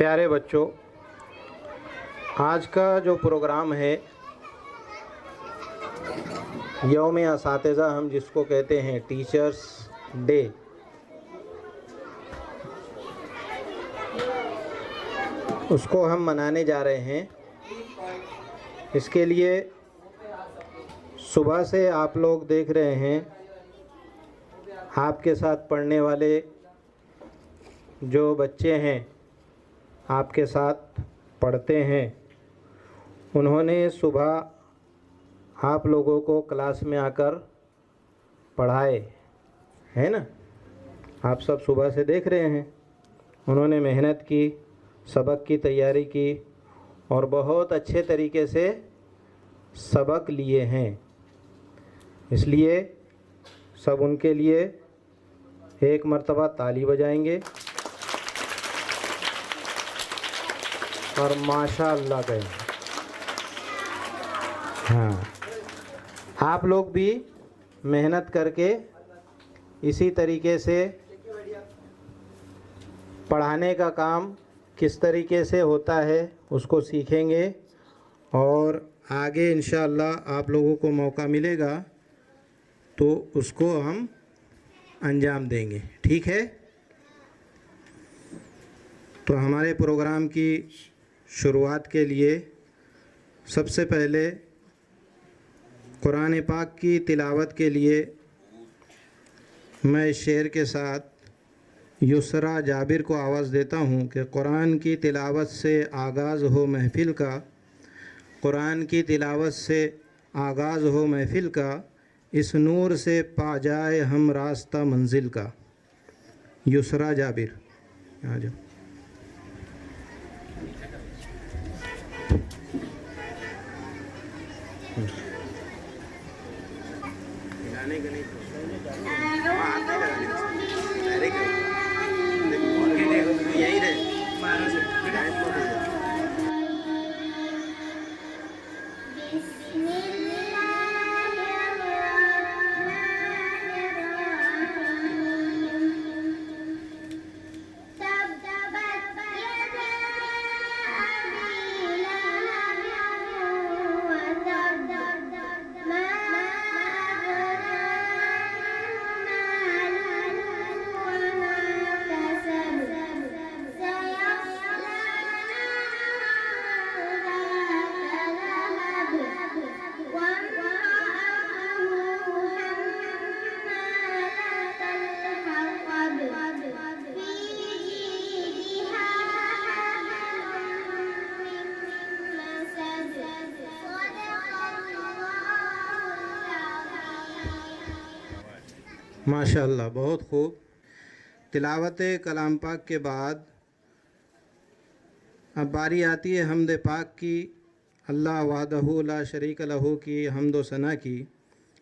प्यारे बच्चों, आज का जो प्रोग्राम है यौम-ए-असातिज़ा हम जिसको कहते हैं टीचर्स डे, उसको हम मनाने जा रहे हैं। इसके लिए सुबह से आप लोग देख रहे हैं आपके साथ पढ़ने वाले जो बच्चे हैं, आपके साथ पढ़ते हैं, उन्होंने सुबह आप लोगों को क्लास में आकर पढ़ाए, है ना। आप सब सुबह से देख रहे हैं, उन्होंने मेहनत की, सबक की तैयारी की और बहुत अच्छे तरीके से सबक लिए हैं। इसलिए सब उनके लिए एक मर्तबा ताली बजाएंगे और माशाअल्लाह कहेंगे। हाँ, आप लोग भी मेहनत करके इसी तरीके से पढ़ाने का काम किस तरीके से होता है उसको सीखेंगे और आगे इंशाअल्लाह आप लोगों को मौका मिलेगा तो उसको हम अंजाम देंगे। ठीक है, तो हमारे प्रोग्राम की शुरुआत के लिए सबसे पहले कुरान पाक की तिलावत के लिए मैं इस शेर के साथ युसरा जाबिर को आवाज़ देता हूँ कि कुरान की तिलावत से आगाज़ हो महफ़िल का, कुरान की तिलावत से आगाज़ हो महफ़िल का, इस नूर से पा जाए हम रास्ता मंजिल का। युसरा जाबिर, आ जाओ। माशाअल्लाह, बहुत खूब। तिलावत कलाम पाक के बाद अब बारी आती है हमद पाक की, अल्लाह वहदहू ला शरीक लहू की हम्द व सना की।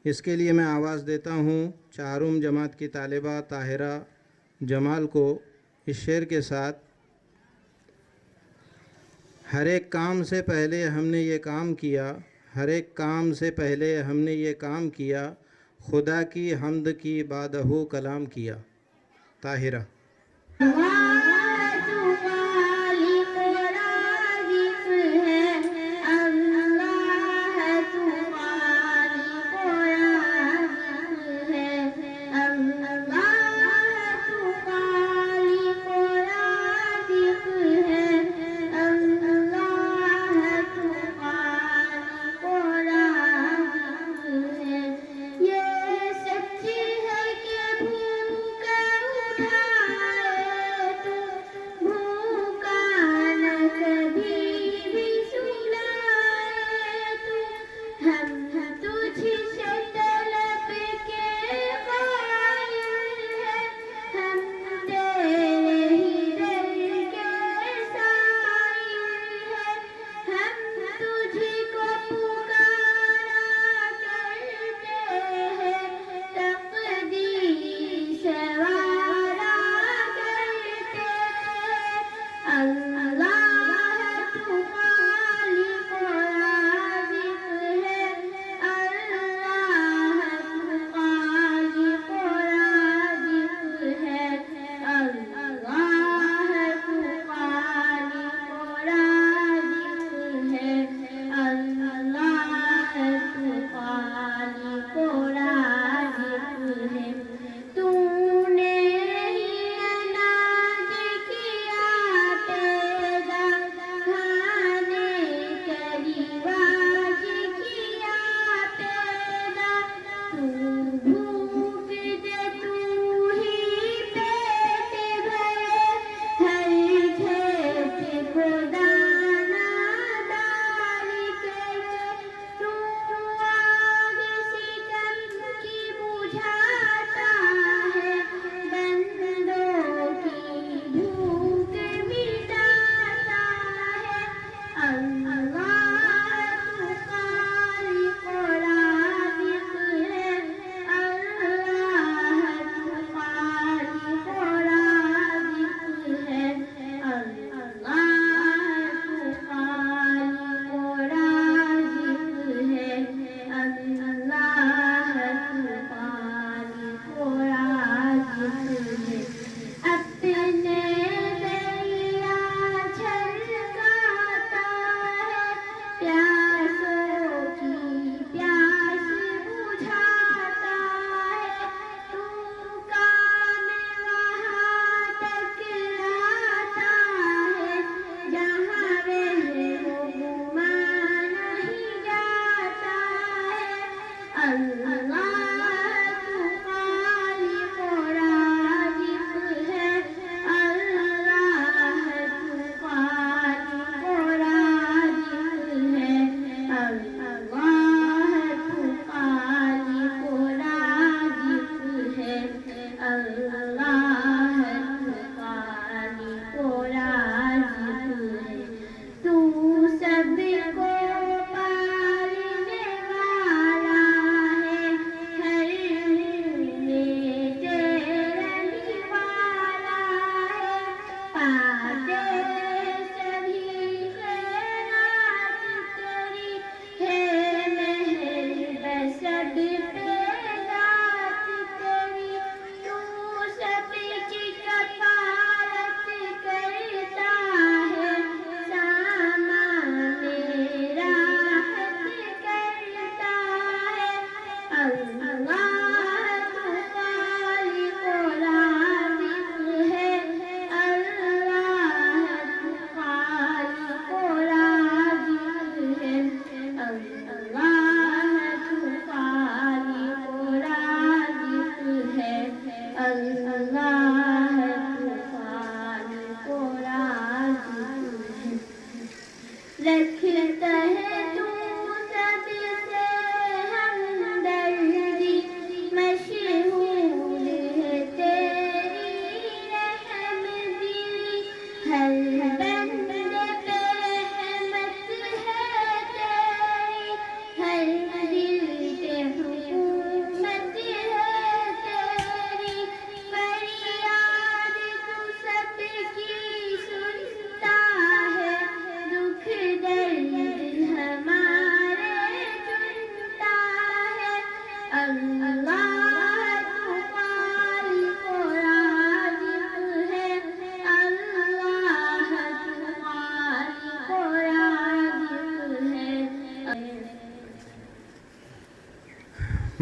इसके लिए मैं आवाज़ देता हूँ चारुम जमात की तालिबा ताहिरा जमाल को इस शेर के साथ। हर एक काम से पहले हमने ये काम किया, हर एक काम से पहले हमने ये काम किया, खुदा की हम्द की बादहू कलाम किया। ताहिरा।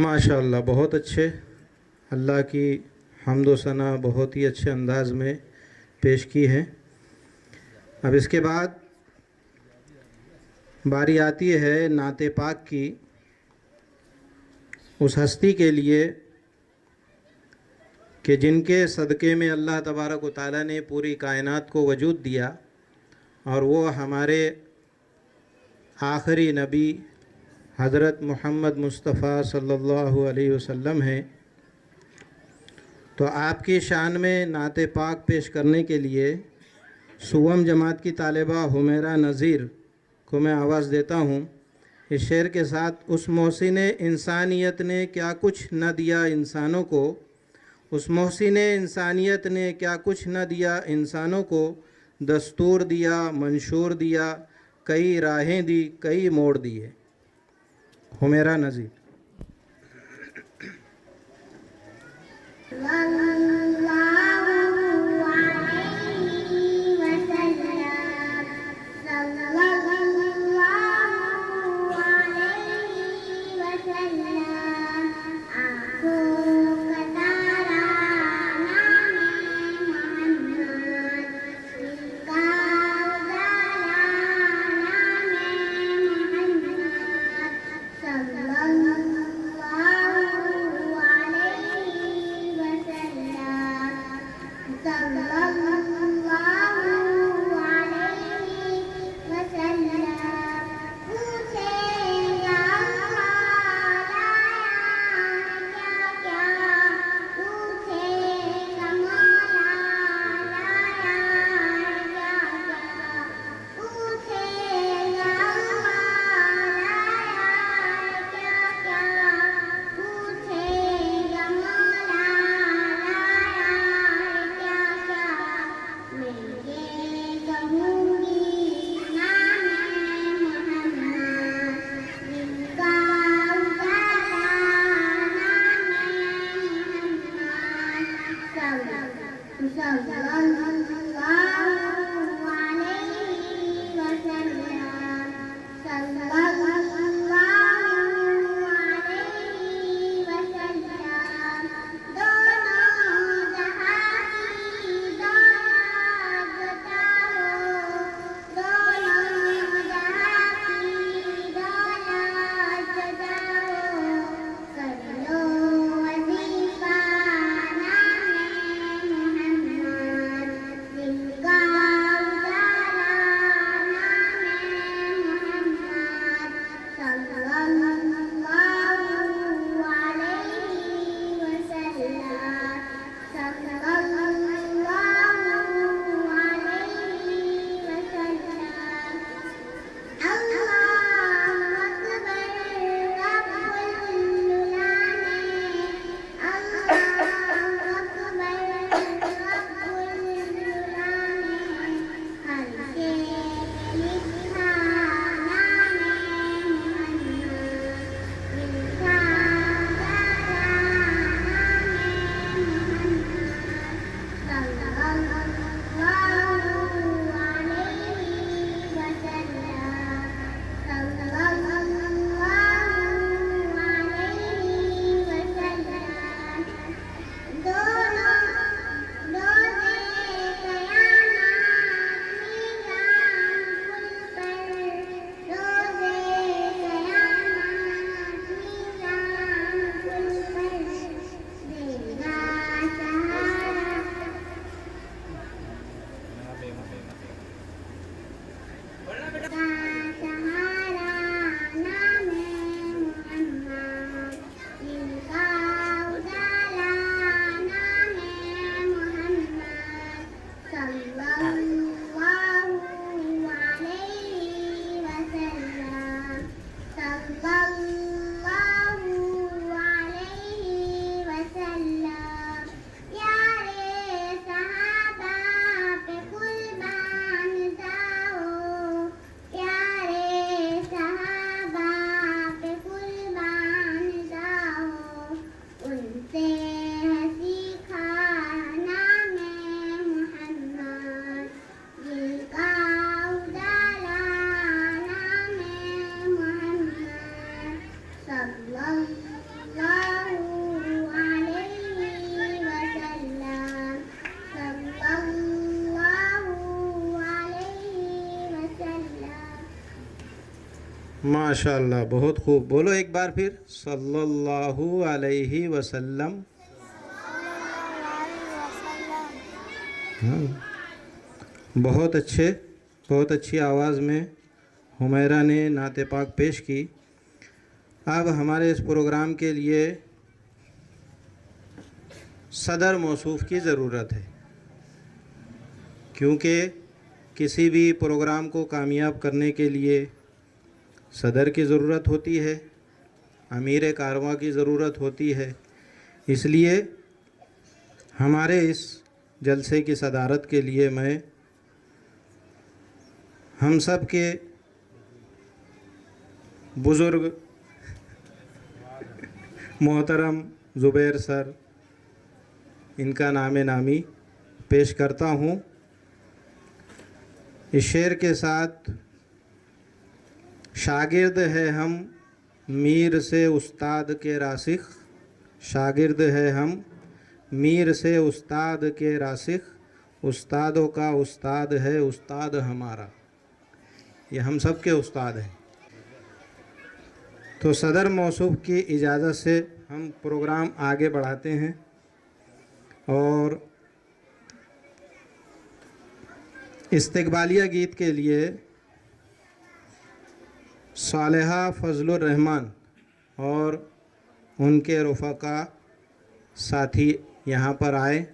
माशाअल्लाह, बहुत अच्छे। अल्लाह की हम्द व सना बहुत ही अच्छे अंदाज में पेश की है। अब इसके बाद बारी आती है नाते पाक की, उस हस्ती के लिए कि जिनके सदक़े में अल्लाह तबारक व तआला ने पूरी कायनात को वजूद दिया, और वो हमारे आखिरी नबी हज़रत मोहम्मद मुस्तफ़ा सल्लल्लाहु अलैहि वसल्लम हैं। तो आपकी शान में नाते पाक पेश करने के लिए सुवम जमात की तालिबा हुमैरा नज़ीर को मैं आवाज़ देता हूँ। इस शेर के साथ उस मोहसिन इंसानियत ने क्या कुछ न दिया इंसानों को, उस मोहसिन इंसानियत ने क्या कुछ न दिया इंसानों को, दस्तूर दिया, मंशूर दिया, कई राहें दी, कई मोड़ दिए। हुमैरा नज़ीर। Allah माशाल्लाह, बहुत खूब। बोलो एक बार फिर, सल्लल्लाहु अलैहि वसल्लम। हाँ, बहुत अच्छे, बहुत अच्छी आवाज़ में हुमैरा ने नात पाक पेश की। अब हमारे इस प्रोग्राम के लिए सदर मौसूफ़ की ज़रूरत है, क्योंकि किसी भी प्रोग्राम को कामयाब करने के लिए सदर की ज़रूरत होती है, अमीर कारवां की ज़रूरत होती है। इसलिए हमारे इस जलसे की सदारत के लिए मैं हम सब के बुज़ुर्ग मोहतरम ज़ुबैर सर, इनका नाम नामी पेश करता हूँ। इस शेर के साथ, शागिर्द है हम मीर से उस्ताद के रासिख, शागिर्द है हम मीर से उस्ताद के रासिख, उस्तादों का उस्ताद है उस्ताद हमारा। ये हम सब के उस्ताद हैं। तो सदर मौसूफ़ की इजाज़त से हम प्रोग्राम आगे बढ़ाते हैं और इस्तकबालिया गीत के लिए सालेहा फजलुर रहमान और उनके रफ़क़ा साथी यहाँ पर आए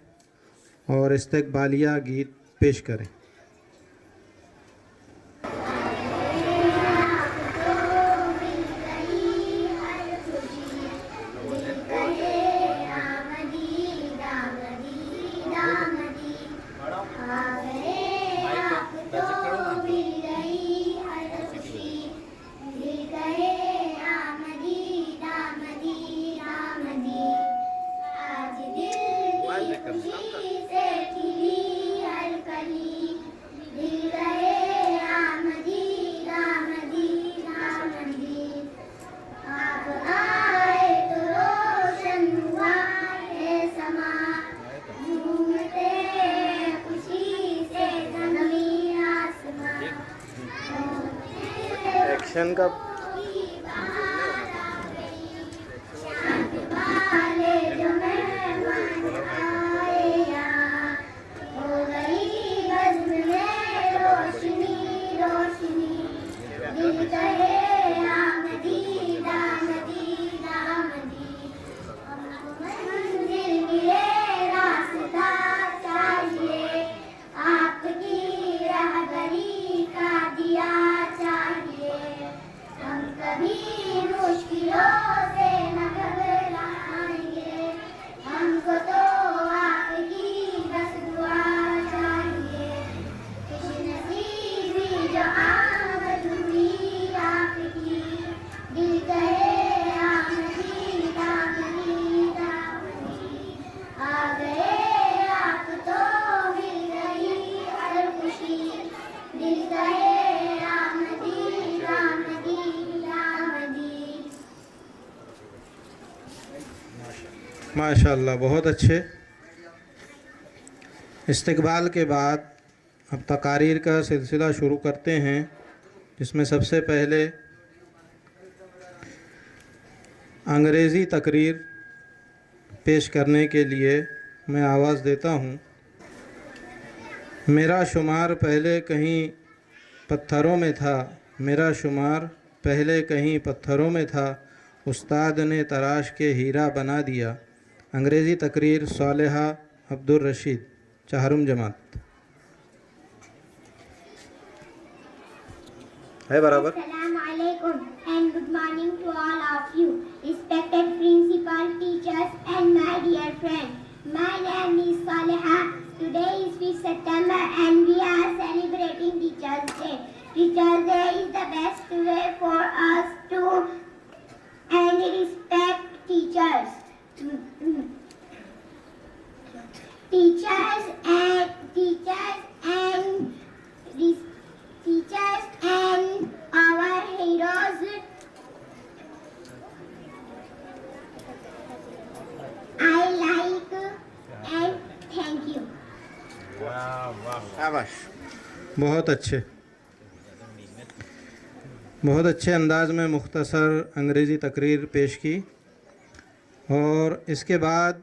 और इस्तकबालिया गीत पेश करें। एक्शन का माशाल्लाह, बहुत अच्छे। इस्तकबाल के बाद अब तकारीर का सिलसिला शुरू करते हैं, जिसमें सबसे पहले अंग्रेज़ी तकरीर पेश करने के लिए मैं आवाज़ देता हूँ। मेरा शुमार पहले कहीं पत्थरों में था, मेरा शुमार पहले कहीं पत्थरों में था, उस्ताद ने तराश के हीरा बना दिया। अंग्रेज़ी तकरीर सालेहा अब्दुल रशीद, चाहरुम जमात। है बराबर। Assalamualaikum and good morning to all of you, respected principal, teachers and my dear friends. My name is Saleha. Today is 5th September and we are celebrating Teachers Day. Teachers Day is the best way for us to and respect teachers. Teachers and our heroes. I like and thank you. शाबाश, बहुत अच्छे। बहुत अच्छे अंदाज में मुख्तसर अंग्रेज़ी तकरीर पेश की। और इसके बाद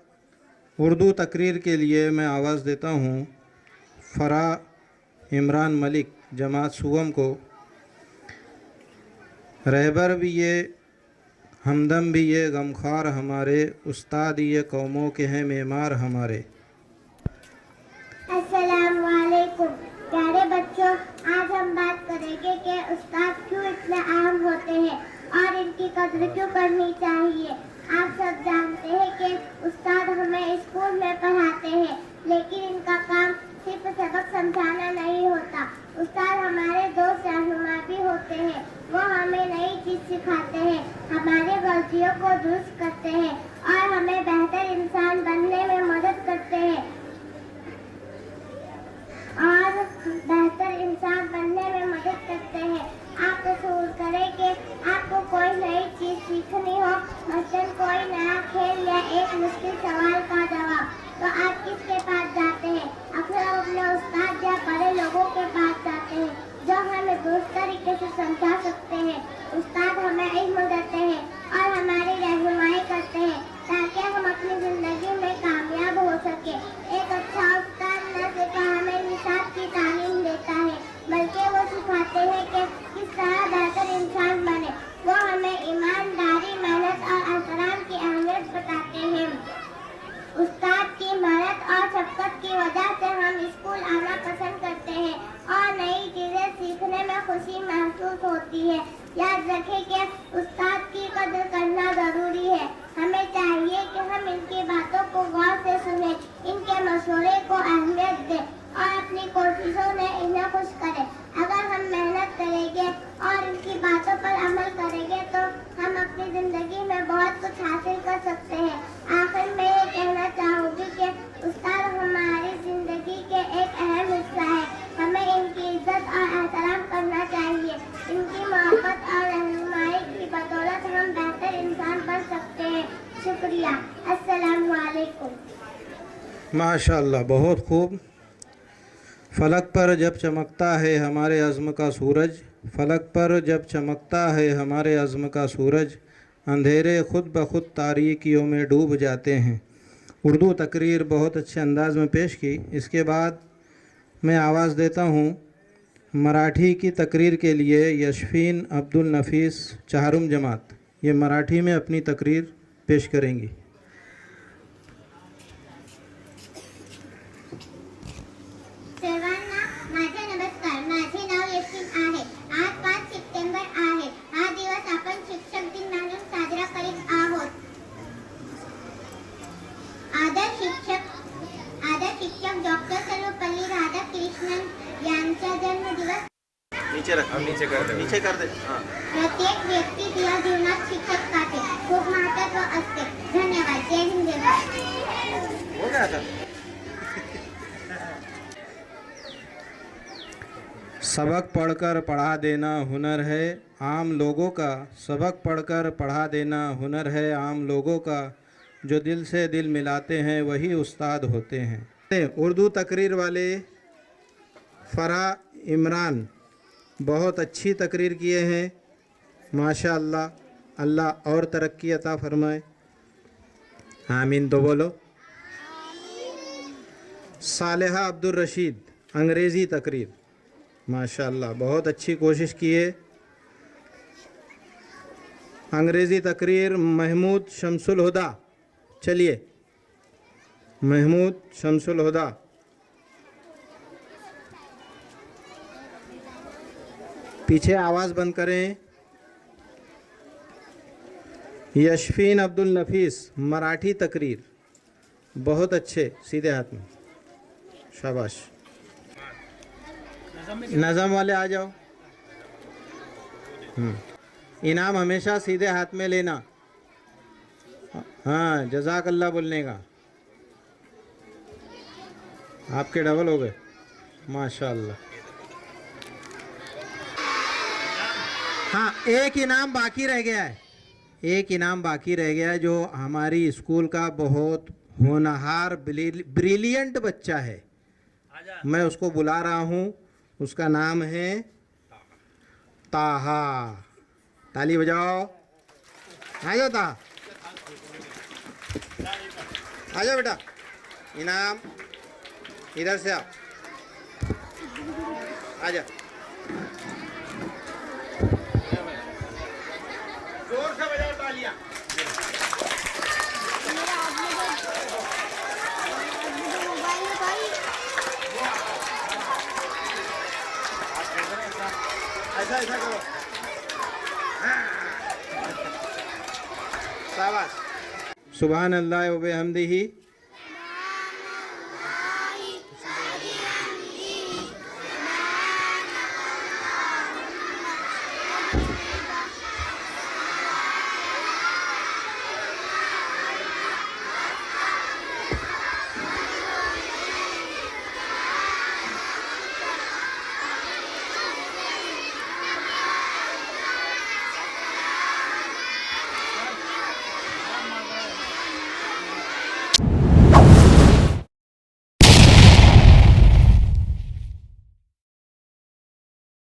उर्दू तकरीर के लिए मैं आवाज़ देता हूँ फ़रा इमरान मलिक जमात सुगम को। रहबर भी ये, हमदम भी ये, गमखार हमारे, उस्ताद ये कौमों के हैं मेमार हमारे। अस्सलामुअलैकुम प्यारे बच्चों, आज हम बात करेंगे कि उस्ताद क्यों इतने अहम होते हैं और इनकी कद्र क्यों करनी चाहिए। आप सब जानते हैं कि उस्ताद हमें स्कूल में पढ़ाते हैं, लेकिन इनका काम सिर्फ सबक समझाना नहीं होता। उस्ताद हमारे दोस्त रहनुमा भी होते हैं। वो हमें नई चीज़ सिखाते हैं, हमारे गलतियों को दुरुस्त करते हैं और हमें बेहतर इंसान बनने में मदद करते हैं। आप तसव्वुर करें कि आपको कोई नई चीज़ सीखनी हो, मसलन कोई नया खेल या एक मुश्किल सवाल का जवाब, तो आप किसके पास जाते हैं? अक्सर हम अपने उस्ताद या बड़े लोगों के पास जाते हैं जो हमें दुरुस्त तरीके से समझा सकते हैं। उस्ताद हमें इल्म देते हैं और हमारी रहनुमाई करते हैं ताकि हम अपनी ज़िंदगी में कामयाब हो सके। एक अच्छा उस्ताद न सिर्फ हमें निसाब की तालीम देता है, बल्कि वो सिखाते हैं कि किस तरह बेहतर इंसान बने। वो हमें ईमानदारी, मेहनत और एहतराम की अहमियत बताते हैं। उस्ताद की मेहनत और शफ़क़त की वजह से हम स्कूल आना पसंद करते हैं और नई चीज़ें सीखने में खुशी महसूस होती है। याद रखें कि उस्ताद की कदर करना ज़रूरी है। हमें चाहिए कि हम इनकी बातों को गौर से सुनें, इनके मशवरे को अहमियत दें और अपनी कोशिशों में इन्हें खुश करें। अगर हम मेहनत करेंगे और इनकी बातों पर अमल करेंगे तो हम अपनी ज़िंदगी में बहुत कुछ हासिल कर सकते हैं। आखिर में ये कहना चाहूँगी कि उस्ताद हमारी ज़िंदगी के एक अहम हिस्सा है। हमें इनकी इज्जत और एहतराम करना चाहिए। इनकी मोहब्बत और रहनुमाई की बदौलत हम बेहतर इंसान बन सकते हैं। शुक्रिया। अस्सलामु अलैकुम। माशाअल्लाह, बहुत खूब। फलक पर जब चमकता है हमारे अज़्म का सूरज, फलक पर जब चमकता है हमारे अज़्म का सूरज, अंधेरे खुद ब खुद तारीकियों में डूब जाते हैं। उर्दू तकरीर बहुत अच्छे अंदाज में पेश की। इसके बाद मैं आवाज़ देता हूँ मराठी की तकरीर के लिए यशफीन अब्दुल नफीस चहारुम जमात। ये मराठी में अपनी तकरीर पेश करेंगी। सर्वांना माझा नमस्कार. माझे नाव यशवीन आहे. आज 5 सप्टेंबर आहे. हा दिवस आपण शिक्षक दिन म्हणून साजरा करीत आहोत. आदर शिक्षक डॉक्टर सर्वपल्ली राधाकृष्णन यांचा जन्मदिवस नीचे कर दे। हाँ। प्रत्येक व्यक्ती या जीवनात शिक्षकाचे खूप महत्त्व असते. धन्यवाद. जय हिंद. जय भारत. हो गया था। सबक पढ़कर पढ़ा देना हुनर है आम लोगों का, सबक पढ़कर पढ़ा देना हुनर है आम लोगों का, जो दिल से दिल मिलाते हैं वही उस्ताद होते हैं। उर्दू तकरीर वाले फ़रा इमरान बहुत अच्छी तकरीर किए हैं। माशाअल्लाह, अल्लाह और तरक्की अता फरमाए। आमीन तो बोलो। सालेहा अब्दुल रशीद अंग्रेज़ी तकरीर। माशाअल्लाह, बहुत अच्छी कोशिश की है। अंग्रेज़ी तकरीर महमूद शमसुल हुदा। चलिए, महमूद शमसुल हुदा। पीछे आवाज़ बंद करें। यशफीन अब्दुल नफीस मराठी तकरीर बहुत अच्छे, सीधे हाथ में। शाबाश। नज़म वाले आ जाओ। इनाम हमेशा सीधे हाथ में लेना। हाँ, जज़ाकल्लाह बोलने का। आपके डबल हो गए। माशाअल्लाह। हाँ, एक इनाम बाकी रह गया है। एक इनाम बाकी रह गया है जो हमारी स्कूल का बहुत होनहार ब्रिलियंट बच्चा है। मैं उसको बुला रहा हूँ। उसका नाम है ताहा। ताली बजाओ। आ जाता, आ जाओ बेटा। इनाम इधर से आओ, आ जा। जोर से बजाओ तालियां। ऐसा ऐसा करो। शाबाश। सुभान अल्लाह व बिहम्दिही